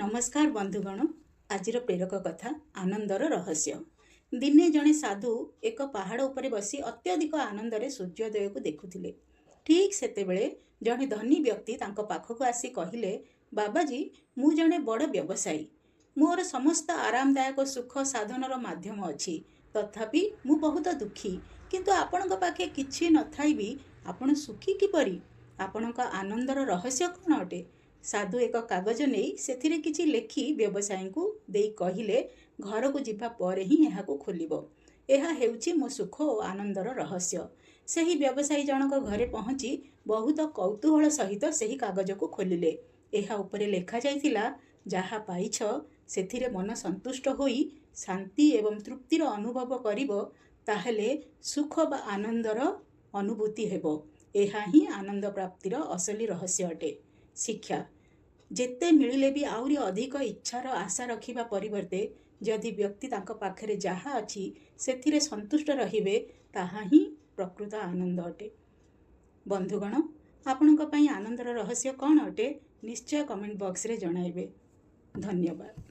नमस्कार बंधुगण। आजिर प्रेरक कथा आनंदर रहस्य। दिने जड़े साधु एक पहाड़ उपरे बसी अत्यधिक आनंदरे सूर्योदय को देखुथिले। ठीक सेतेबेले जड़े धनी व्यक्ति तांको पाखकु आसी कहिले, बाबाजी मु जड़े बड़ व्यवसायी, मोर समस्त आरामदायक सुख साधनर माध्यम अछि, तथापि मु बहुत दुखी। किंतु आपणक पाखे किछि नथाई भी आपण सुखी किपरि? आपणक आनंदर रहस्य कौन अटे? साधु एक कागज नहीं सेथिरे किछि लेखि व्यवसायी को देई कहिले, घर को जिबा परे ही एहाको खोलिबो। एहा हेउछि मो सुख और आनंदर रहस्य। सेही व्यवसायी जनक घरे पहुंची बहुत कौतूहल सहित सेही कागज को खोलिले। एहा उपरे लेखा जाइथिला, जाहा पाइछ सेथिरे मन संतुष्ट होई शांति एवं तृप्तिर अनुभव करिबो, ताहेले सुख बा आनंदर अनुभूति हेबो। एहा ही आनंद प्राप्तिर असली रहस्य अटे। शिक्षा, जेते मिलिले भी आउरी अधिक इच्छार आशा रखिबा परिवर्ते जदि व्यक्ति तांको पाखरे जाहा अछि सेथिरे संतुष्ट रहिबे, ताहा ही प्रकृत आनंद अटे। बंधुगण, आपणक पई आनंदर रहस्य कौन अटे निश्चय कमेंट बॉक्स रे जणाइबे। धन्यवाद।